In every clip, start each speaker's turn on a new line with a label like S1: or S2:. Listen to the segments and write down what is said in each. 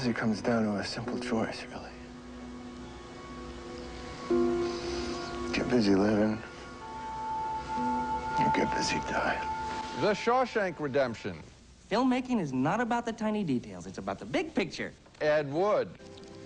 S1: It comes down to a simple choice, really. Get busy living, or get busy dying.
S2: The Shawshank Redemption.
S3: Filmmaking is not about the tiny details. It's about the big picture.
S2: Ed Wood.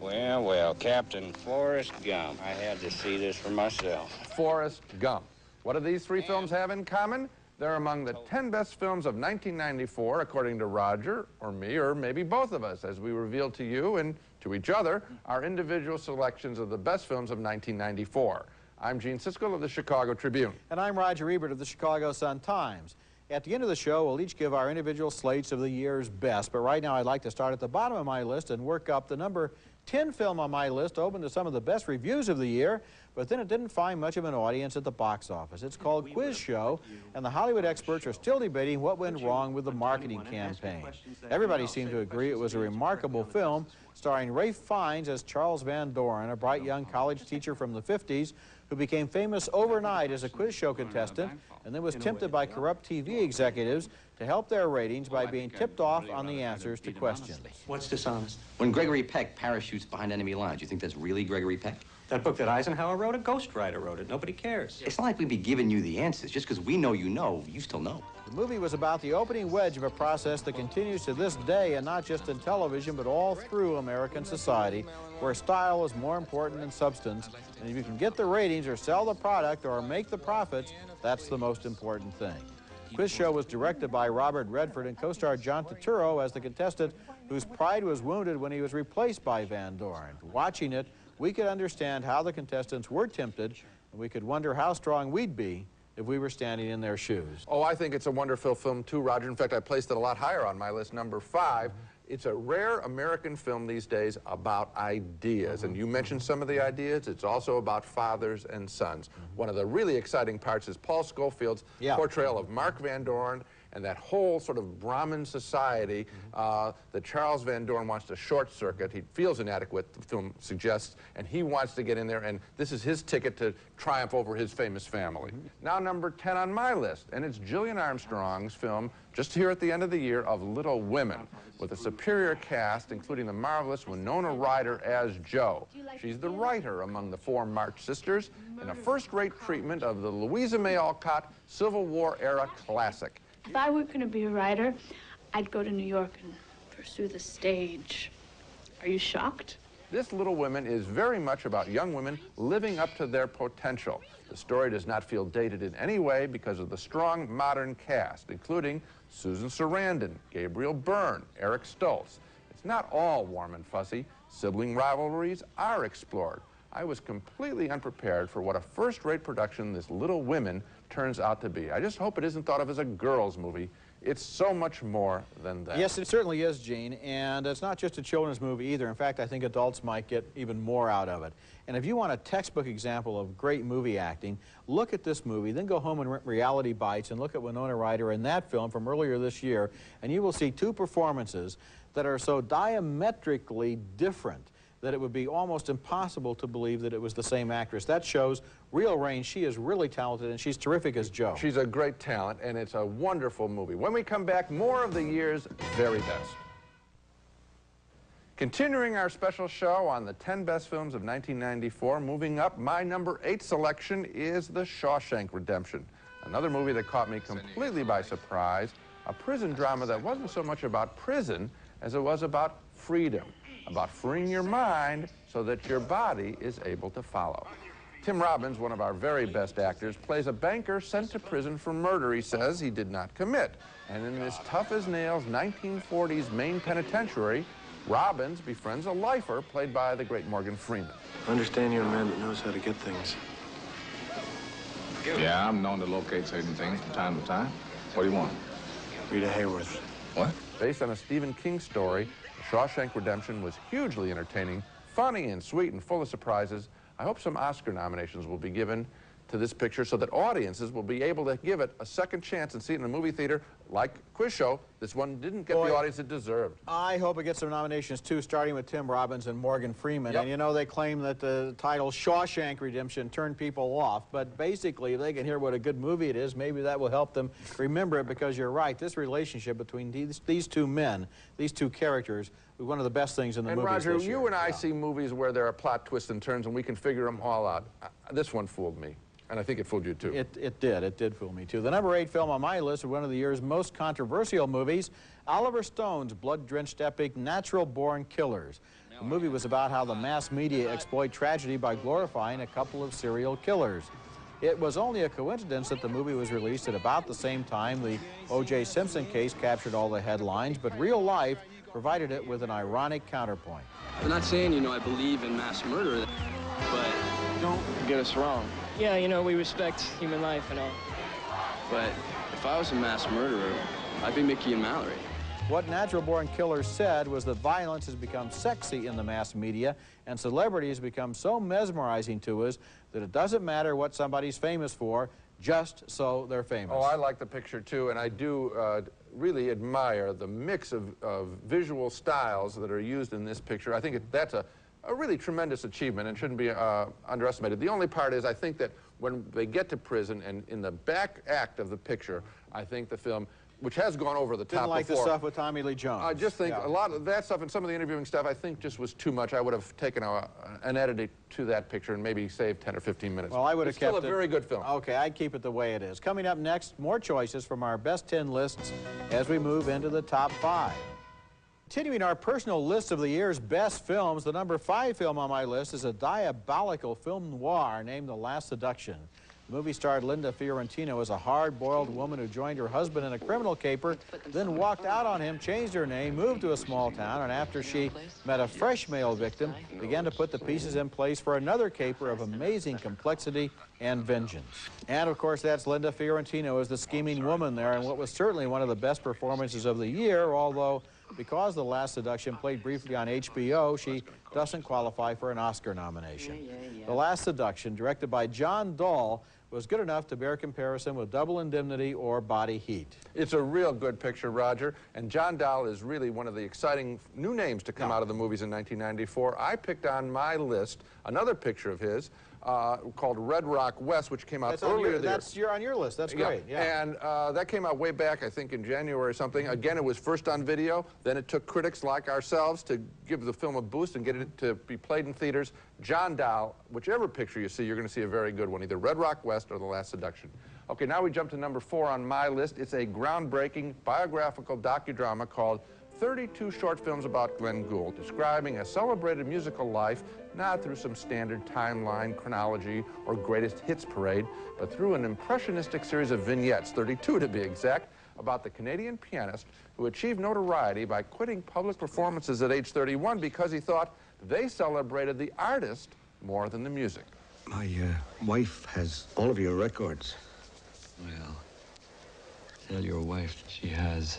S4: Well, well, Captain Forrest Gump. I had to see this for myself.
S2: Forrest Gump. What do these three films have in common? They're among the 10 best films of 1994, according to Roger, or me, or maybe both of us, as we reveal to you and to each other our individual selections of the best films of 1994. I'm Gene Siskel of the Chicago Tribune.
S5: And I'm Roger Ebert of the Chicago Sun-Times. At the end of the show, we'll each give our individual slates of the year's best, but right now I'd like to start at the bottom of my list and work up. The number 10 film on my list opened to some of the best reviews of the year, but then it didn't find much of an audience at the box office. It's called Quiz Show, and the Hollywood experts are still debating what went wrong with the marketing campaign. Everybody seemed to agree it was a remarkable film, starring Ralph Fiennes as Charles Van Doren, a bright young college teacher from the 50s who became famous overnight as a quiz show contestant and then was tempted by corrupt TV executives to help their ratings by being tipped off on the answers to questions.
S6: What's dishonest?
S7: When Gregory Peck parachutes behind enemy lines, you think that's really Gregory Peck?
S6: That book that Eisenhower wrote, a ghostwriter wrote it. Nobody cares.
S7: It's not like we'd be giving you the answers. Just because we know, you still know.
S5: The movie was about the opening wedge of a process that continues to this day, and not just in television, but all through American society, where style is more important than substance. And if you can get the ratings or sell the product or make the profits, that's the most important thing. Quiz Show was directed by Robert Redford and co-starred John Turturro as the contestant whose pride was wounded when he was replaced by Van Doren. Watching it, we could understand how the contestants were tempted, and we could wonder how strong we'd be if we were standing in their shoes.
S2: Oh, I think it's a wonderful film, too, Roger. In fact, I placed it a lot higher on my list, number 5. It's a rare American film these days about ideas. And you mentioned some of the ideas. It's also about fathers and sons. One of the really exciting parts is Paul Scofield's portrayal of Mark Van Doren and that whole sort of Brahmin society that Charles Van Doren wants to short circuit. He feels inadequate, the film suggests, and he wants to get in there, and this is his ticket to triumph over his famous family. Now number 10 on my list, and it's Gillian Armstrong's film, just here at the end of the year, of Little Women, with a superior cast, including the marvelous Winona Ryder as Jo. She's the writer among the 4 March sisters in a first-rate treatment of the Louisa May Alcott Civil War-era classic.
S8: If I were going to be a writer, I'd go to New York and pursue the stage. Are you shocked?
S2: This Little Women is very much about young women living up to their potential. The story does not feel dated in any way because of the strong modern cast, including Susan Sarandon, Gabriel Byrne, Eric Stoltz. It's not all warm and fuzzy. Sibling rivalries are explored. I was completely unprepared for what a first-rate production this Little Women turns out to be. I just hope it isn't thought of as a girls' movie. It's so much more than that.
S5: Yes, it certainly is, Gene, and it's not just a children's movie either. In fact, I think adults might get even more out of it. And if you want a textbook example of great movie acting, look at this movie, then go home and rent Reality Bites and look at Winona Ryder in that film from earlier this year, and you will see 2 performances that are so diametrically different that it would be almost impossible to believe that it was the same actress. That shows real range. She is really talented, and she's terrific as Jo.
S2: She's a great talent, and it's a wonderful movie. When we come back, more of the year's very best. Continuing our special show on the 10 best films of 1994, moving up, my number 8 selection is The Shawshank Redemption, another movie that caught me completely by surprise, a prison drama that wasn't so much about prison as it was about freedom, about freeing your mind so that your body is able to follow. Tim Robbins, one of our very best actors, plays a banker sent to prison for murder he says he did not commit. And in this tough-as-nails 1940s Maine penitentiary, Robbins befriends a lifer played by the great Morgan Freeman.
S1: I understand you're a man that knows how to get things.
S9: Yeah, I'm known to locate certain things from time to time. What do you want?
S1: Rita Hayworth.
S7: What?
S2: Based on a Stephen King story, Shawshank Redemption was hugely entertaining, funny and sweet and full of surprises. I hope some Oscar nominations will be given to this picture so that audiences will be able to give it a second chance and see it in a movie theater like Quiz Show. This one didn't get the audience it deserved.
S5: I hope it gets some nominations too, starting with Tim Robbins and Morgan Freeman. And you know, they claim that the title Shawshank Redemption turned people off, but basically if they can hear what a good movie it is, maybe that will help them remember it, because you're right, this relationship between these two men, these two characters, was one of the best things in the movies
S2: Roger,
S5: this year.
S2: you and I see movies where there are plot twists and turns and we can figure them all out. This one fooled me. And I think it fooled you, too.
S5: It did fool me, too. The number 8 film on my list is one of the year's most controversial movies, Oliver Stone's blood-drenched epic, Natural Born Killers. The movie was about how the mass media exploit tragedy by glorifying a couple of serial killers. It was only a coincidence that the movie was released at about the same time the O.J. Simpson case captured all the headlines, but real life provided it with an ironic counterpoint.
S9: I'm not saying, you know, I believe in mass murder, but
S1: Don't get us wrong.
S9: yeah, you know, we respect human life and all. But if I was a mass murderer, I'd be Mickey and Mallory.
S5: What Natural Born Killers said was that violence has become sexy in the mass media, and celebrities become so mesmerizing to us that it doesn't matter what somebody's famous for, just so they're famous.
S2: Oh, I like the picture, too, and I do really admire the mix of visual styles that are used in this picture. I think that's a really tremendous achievement and shouldn't be underestimated. The only part is I think that when they get to prison and in the back act of the picture, I think the film, which has gone over the top
S5: Didn't like
S2: before,
S5: the stuff with Tommy Lee Jones.
S2: I just think a lot of that stuff and some of the interviewing stuff I think just was too much. I would have taken an edit to that picture and maybe saved 10 or 15 minutes.
S5: Well, I would have kept it.
S2: Still a very good film.
S5: Okay, I'd keep it the way it is. Coming up next, more choices from our best 10 lists as we move into the top 5. Continuing our personal list of the year's best films, the number 5 film on my list is a diabolical film noir named The Last Seduction. The movie starred Linda Fiorentino as a hard-boiled woman who joined her husband in a criminal caper, then walked out on him, changed her name, moved to a small town, and after she met a fresh male victim, began to put the pieces in place for another caper of amazing complexity and vengeance. And, of course, that's Linda Fiorentino as the scheming woman there, and what was certainly one of the best performances of the year, although because The Last Seduction played briefly on HBO, she doesn't qualify for an Oscar nomination. The Last Seduction, directed by John Dahl, was good enough to bear comparison with Double Indemnity or Body Heat.
S2: It's a real good picture, Roger, and John Dahl is really one of the exciting new names to come out of the movies in 1994. I picked on my list another picture of his called Red Rock West, which came out earlier this year.
S5: You're on your list. That's great. Yeah.
S2: And that came out way back, I think, in January or something. Again, it was first on video. Then it took critics like ourselves to give the film a boost and get it to be played in theaters. John Dahl, whichever picture you see, you're going to see a very good one, either Red Rock West or The Last Seduction. Okay, now we jump to number 4 on my list. It's a groundbreaking biographical docudrama called 32 Short Films About Glenn Gould, describing a celebrated musical life, not through some standard timeline, chronology, or greatest hits parade, but through an impressionistic series of vignettes, 32 to be exact, about the Canadian pianist who achieved notoriety by quitting public performances at age 31 because he thought they celebrated the artist more than the music.
S1: My wife has all of your records.
S10: Well, tell your wife that she has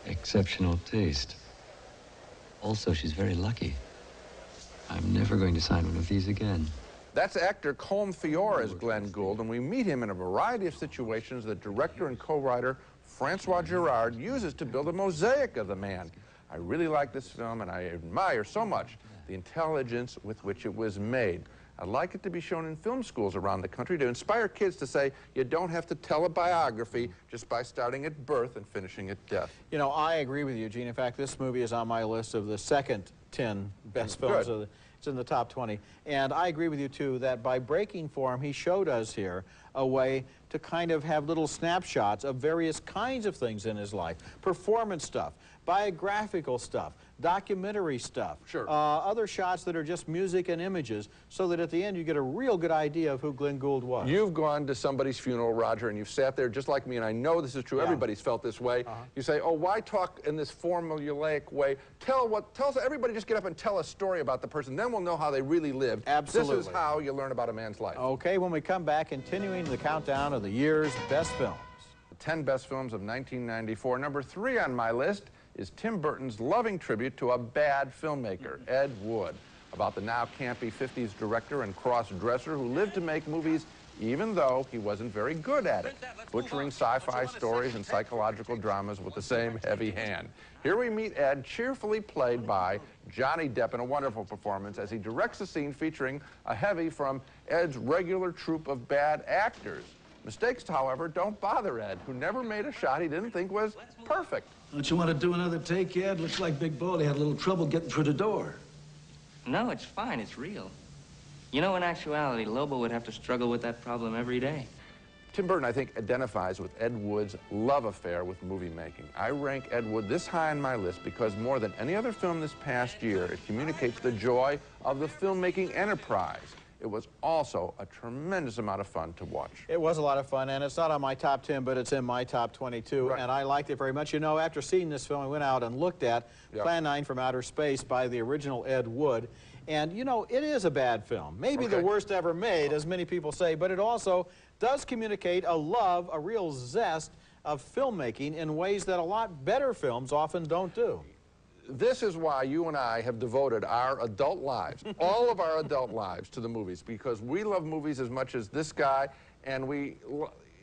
S10: exceptional taste. Also, she's very lucky. I'm never going to sign one of these again.
S2: That's actor Colm Feore as Glenn Gould, and we meet him in a variety of situations that director and co-writer Francois Girard uses to build a mosaic of the man. I really like this film, and I admire so much the intelligence with which it was made. I'd like it to be shown in film schools around the country to inspire kids to say you don't have to tell a biography just by starting at birth and finishing at death.
S5: You know, I agree with you, Gene. In fact, this movie is on my list of the second 10 best films. It's in the top 20. And I agree with you, too, that by breaking form, he showed us here a way to kind of have little snapshots of various kinds of things in his life. Performance stuff, biographical stuff, documentary stuff, other shots that are just music and images, so that at the end you get a real good idea of who Glenn Gould was.
S2: You've gone to somebody's funeral, Roger, and you've sat there just like me, and I know this is true. Everybody's felt this way. You say, oh, why talk in this formulaic way? Tell everybody just get up and tell a story about the person. Then we'll know how they really lived.
S5: Absolutely.
S2: This is how you learn about a man's life.
S5: Okay, when we come back, continuing the countdown of the year's best films.
S2: The 10 best films of 1994. Number 3 on my list is Tim Burton's loving tribute to a bad filmmaker, Ed Wood, about the now campy 50s director and cross-dresser who lived to make movies even though he wasn't very good at it, butchering sci-fi stories and psychological dramas with the same heavy hand. Here we meet Ed, cheerfully played by Johnny Depp in a wonderful performance as he directs a scene featuring a heavy from Ed's regular troupe of bad actors. Mistakes, however, don't bother Ed, who never made a shot he didn't think was perfect.
S11: Don't you want to do another take, Ed? Looks like Big Baldy had a little trouble getting through the door.
S3: No, it's fine. It's real. You know, in actuality, Lobo would have to struggle with that problem every day.
S2: Tim Burton, I think, identifies with Ed Wood's love affair with movie making. I rank Ed Wood this high on my list because more than any other film this past year, it communicates the joy of the filmmaking enterprise. It was also a tremendous amount of fun to watch.
S5: It was a lot of fun, and it's not on my top 10, but it's in my top 22,
S2: right.
S5: And I liked it very much. You know, after seeing this film, I went out and looked at Plan 9 from Outer Space by the original Ed Wood, and, you know, it is a bad film. Maybe the worst ever made, as many people say, but it also does communicate a love, a real zest of filmmaking in ways that a lot better films often don't do.
S2: This is why you and I have devoted our adult lives, all of our adult lives, to the movies, because we love movies as much as this guy, and we,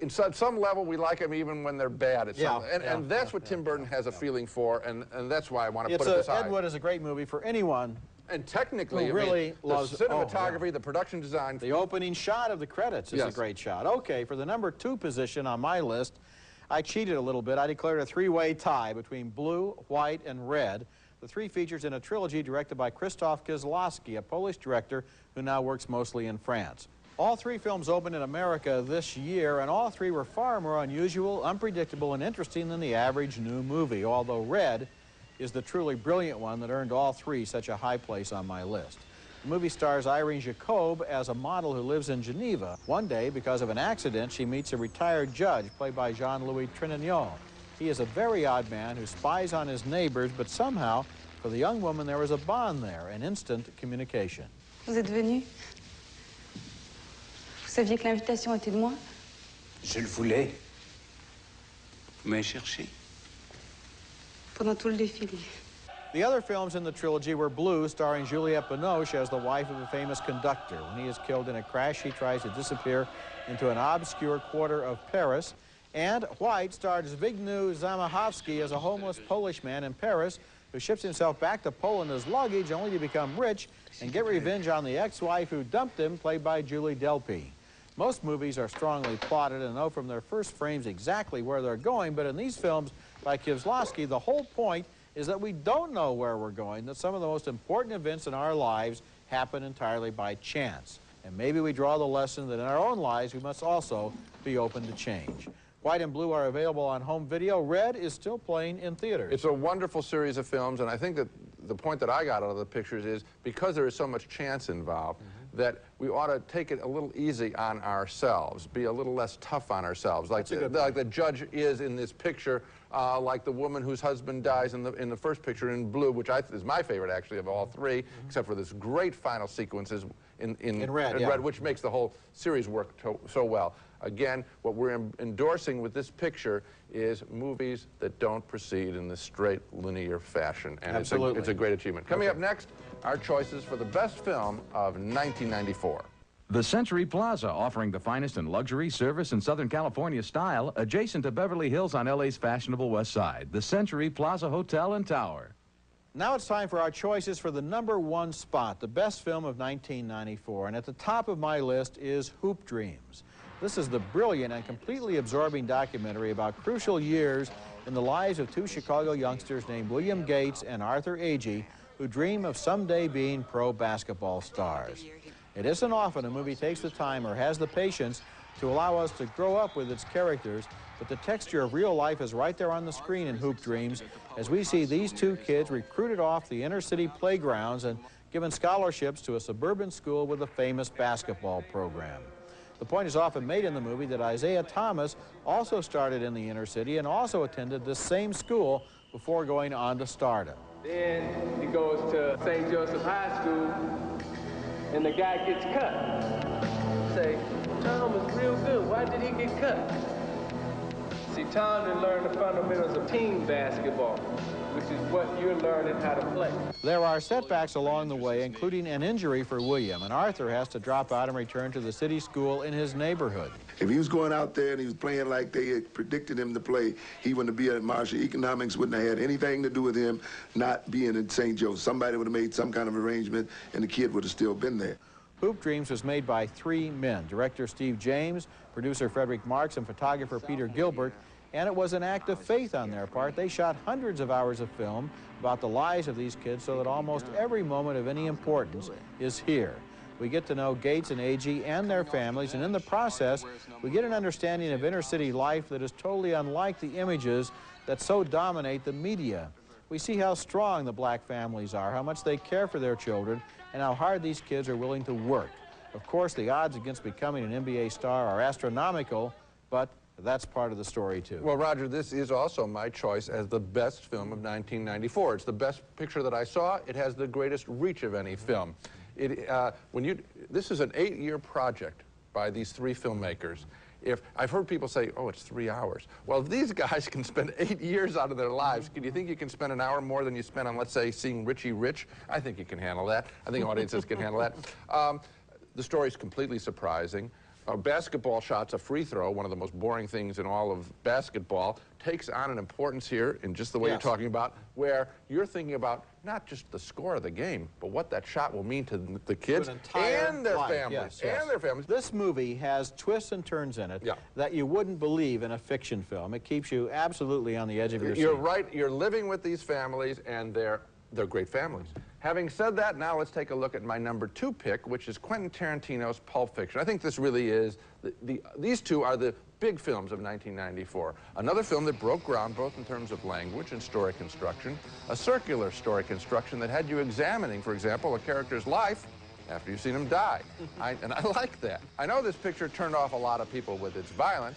S2: in some level, we like them even when they're bad. And that's what Tim Burton has a feeling for, and that's why I want to put it this high.
S5: Ed Wood is a great movie for anyone.
S2: And technically,
S5: really
S2: loves the cinematography, the production design.
S5: The opening shot of the credits is a great shot. Okay, for the number 2 position on my list, I cheated a little bit. I declared a 3-way tie between Blue, White, and Red. The 3 features in a trilogy directed by Krzysztof Kieślowski, a Polish director who now works mostly in France. All 3 films opened in America this year, and all 3 were far more unusual, unpredictable, and interesting than the average new movie, although Red is the truly brilliant one that earned all 3 such a high place on my list. The movie stars Irene Jacob as a model who lives in Geneva. One day, because of an accident, she meets a retired judge, played by Jean-Louis Trintignant. He is a very odd man who spies on his neighbors, but somehow, for the young woman, there is a bond there, an instant communication.
S12: Vous êtes venu? Vous saviez que l'invitation était de moi?
S11: Je le voulais. Vous m'avez cherché.
S12: Pendant tout le défilé.
S5: The other films in the trilogy were Blue, starring Juliette Binoche as the wife of a famous conductor. When he is killed in a crash, he tries to disappear into an obscure quarter of Paris. And White stars Zbigniew Zamachowski as a homeless Polish man in Paris who ships himself back to Poland as luggage only to become rich and get revenge on the ex-wife who dumped him, played by Julie Delpy. Most movies are strongly plotted and know from their first frames exactly where they're going, but in these films by Kieślowski, the whole point is that we don't know where we're going, that some of the most important events in our lives happen entirely by chance. And maybe we draw the lesson that in our own lives we must also be open to change. White and Blue are available on home video. Red is still playing in theaters.
S2: It's a wonderful series of films, and I think that the point that I got out of the pictures is because there is so much chance involved, that we ought to take it a little easy on ourselves, be a little less tough on ourselves, like the judge is in this picture, like the woman whose husband dies in the first picture in Blue, which is my favorite actually of all 3, except for this great final sequences in Red, which makes the whole series work so well. Again, what we're endorsing with this picture is movies that don't proceed in this straight, linear fashion. And it's a great achievement. Coming up next, our choices for the best film of 1994.
S13: The Century Plaza, offering the finest in luxury, service, and Southern California style, adjacent to Beverly Hills on LA's fashionable west side. The Century Plaza Hotel and Tower.
S5: Now it's time for our choices for the number 1 spot, the best film of 1994. And at the top of my list is Hoop Dreams. This is the brilliant and completely absorbing documentary about crucial years in the lives of 2 Chicago youngsters named William Gates and Arthur Agee, who dream of someday being pro basketball stars. It isn't often a movie takes the time or has the patience to allow us to grow up with its characters, but the texture of real life is right there on the screen in Hoop Dreams as we see these 2 kids recruited off the inner city playgrounds and given scholarships to a suburban school with a famous basketball program. The point is often made in the movie that Isaiah Thomas also started in the inner city and also attended this same school before going on to stardom.
S14: Then he goes to St. Joseph High School, and the guy gets cut. Say, Tom was real good. Why did he get cut? See, Townsend learned the fundamentals of team basketball, which is what you're learning how to play.
S5: There are setbacks along the way, including an injury for William, and Arthur has to drop out and return to the city school in his neighborhood.
S15: If he was going out there and he was playing like they had predicted him to play, he wouldn't be at Marshall. Economics wouldn't have had anything to do with him not being in St. Joe. Somebody would have made some kind of arrangement, and the kid would have still been there.
S5: Hoop Dreams was made by 3 men, director Steve James, producer Frederick Marks, and photographer Peter Gilbert, and it was an act of faith on their part. They shot hundreds of hours of film about the lives of these kids so that almost every moment of any importance is here. We get to know Gates and Agee and their families, and in the process, we get an understanding of inner-city life that is totally unlike the images that so dominate the media. We see how strong the black families are, how much they care for their children, and how hard these kids are willing to work. Of course, the odds against becoming an NBA star are astronomical, but that's part of the story, too.
S2: Well, Roger, this is also my choice as the best film of 1994. It's the best picture that I saw. It has the greatest reach of any film. This is an 8-year project by these 3 filmmakers. I've heard people say, oh, it's 3 hours. Well, if these guys can spend 8 years out of their lives, can you think you can spend an hour more than you spent on, let's say, seeing Richie Rich? I think you can handle that. I think audiences can handle that. The story's completely surprising. Basketball shots, a free throw, one of the most boring things in all of basketball, takes on an importance here in just the way you're talking about, where you're thinking about not just the score of the game, but what that shot will mean to the kids and their families. And their families.
S5: This movie has twists and turns in it that you wouldn't believe in a fiction film. It keeps you absolutely on the edge of your seat.
S2: You're right. You're living with these families, and they're great families. Having said that, now let's take a look at my number 2 pick, which is Quentin Tarantino's Pulp Fiction. I think this really is, these two are the big films of 1994. Another film that broke ground both in terms of language and story construction, a circular story construction that had you examining, for example, a character's life after you've seen him die. And I like that. I know this picture turned off a lot of people with its violence,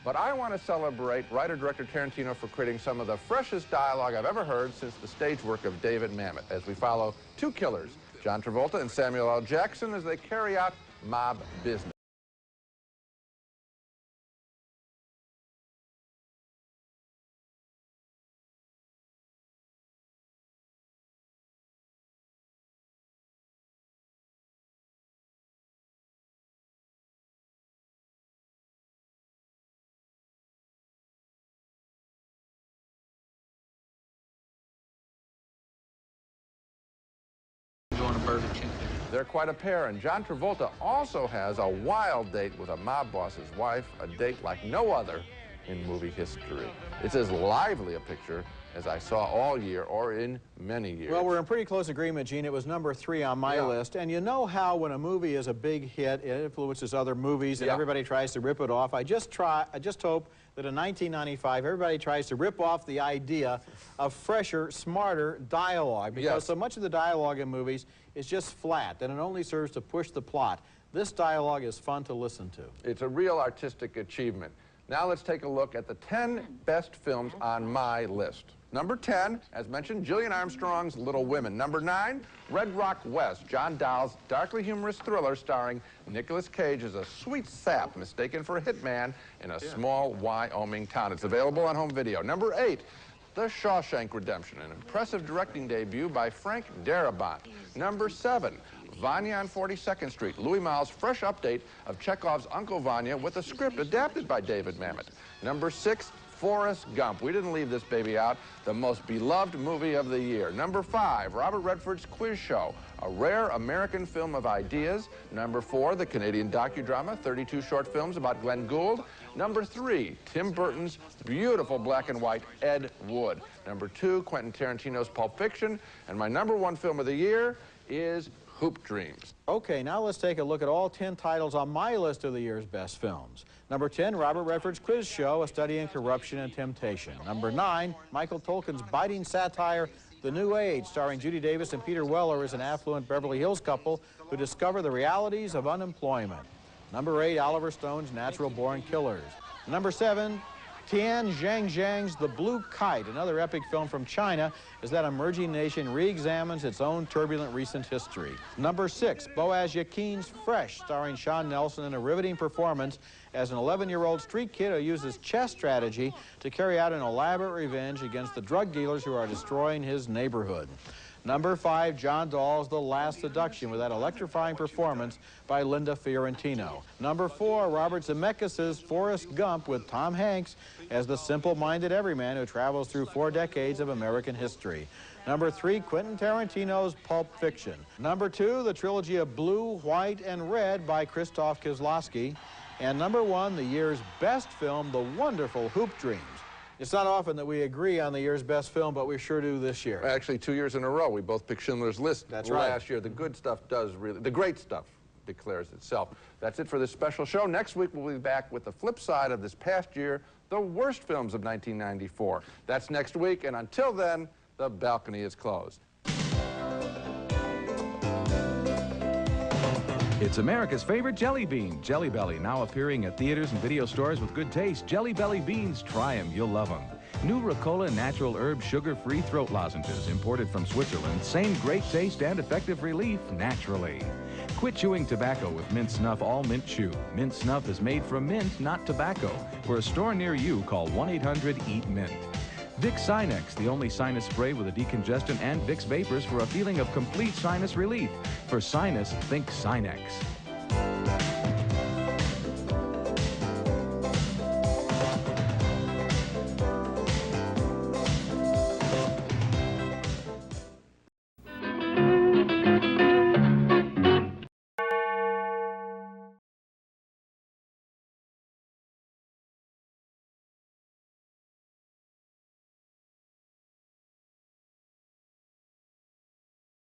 S2: but I want to celebrate writer-director Tarantino for creating some of the freshest dialogue I've ever heard since the stage work of David Mamet, as we follow 2 killers, John Travolta and Samuel L. Jackson, as they carry out mob business. They're quite a pair, and John Travolta also has a wild date with a mob boss's wife, a date like no other in movie history. It's as lively a picture as I saw all year, or in many years.
S5: Well, we're in pretty close agreement, Gene. It was number 3 on my list, and you know how when a movie is a big hit, it influences other movies, and everybody tries to rip it off. I just hope that in 1995, everybody tries to rip off the idea of fresher, smarter dialogue, because so much of the dialogue in movies is just flat, and it only serves to push the plot. This dialogue is fun to listen to.
S2: It's a real artistic achievement. Now let's take a look at the 10 best films on my list. Number 10, as mentioned, Gillian Armstrong's Little Women. Number 9, Red Rock West, John Dahl's darkly humorous thriller starring Nicolas Cage as a sweet sap mistaken for a hitman in a small Wyoming town. It's available on home video. Number 8, The Shawshank Redemption, an impressive directing debut by Frank Darabont. Number 7, Vanya on 42nd Street, Louis Malle's fresh update of Chekhov's Uncle Vanya with a script adapted by David Mamet. Number 6, Forrest Gump. We didn't leave this baby out. The most beloved movie of the year. Number 5, Robert Redford's Quiz Show, a rare American film of ideas. Number 4, the Canadian docudrama, 32 short films about Glenn Gould. Number 3, Tim Burton's beautiful black and white Ed Wood. Number 2, Quentin Tarantino's Pulp Fiction. And my number 1 film of the year is Hoop Dreams.
S5: Okay, now let's take a look at all 10 titles on my list of the year's best films. Number 10, Robert Redford's Quiz Show, a study in corruption and temptation. Number 9, Michael Tolkin's biting satire, The New Age, starring Judy Davis and Peter Weller as an affluent Beverly Hills couple who discover the realities of unemployment. Number 8, Oliver Stone's Natural Born Killers. Number 7, Tian Zhang's The Blue Kite, another epic film from China, as that emerging nation re-examines its own turbulent recent history. Number 6, Boaz Yakin's Fresh, starring Sean Nelson in a riveting performance as an 11-year-old street kid who uses chess strategy to carry out an elaborate revenge against the drug dealers who are destroying his neighborhood. Number 5, John Dahl's The Last Seduction, with that electrifying performance by Linda Fiorentino. Number 4, Robert Zemeckis' Forrest Gump, with Tom Hanks as the simple-minded everyman who travels through 4 decades of American history. Number 3, Quentin Tarantino's Pulp Fiction. Number 2, the trilogy of Blue, White, and Red by Krzysztof Kieslowski. And number 1, the year's best film, The Wonderful Hoop Dreams. It's not often that we agree on the year's best film, but we sure do this year.
S2: Actually, 2 years in a row, we both picked Schindler's List.
S5: That's right.
S2: Last year. The good stuff does really, the great stuff declares itself. That's it for this special show. Next week, we'll be back with the flip side of this past year, the worst films of 1994. That's next week, and until then, the balcony is closed.
S13: It's America's favorite jelly bean, Jelly Belly, now appearing at theaters and video stores with good taste. Jelly Belly beans, try them, you'll love them. New Ricola natural herb sugar-free throat lozenges, imported from Switzerland. Same great taste and effective relief naturally. Quit chewing tobacco with Mint Snuff All Mint Chew. Mint Snuff is made from mint, not tobacco. For a store near you, call 1-800-EAT-MINT. Vicks Sinex, the only sinus spray with a decongestant, and Vicks Vapors for a feeling of complete sinus relief. For sinus, think Sinex.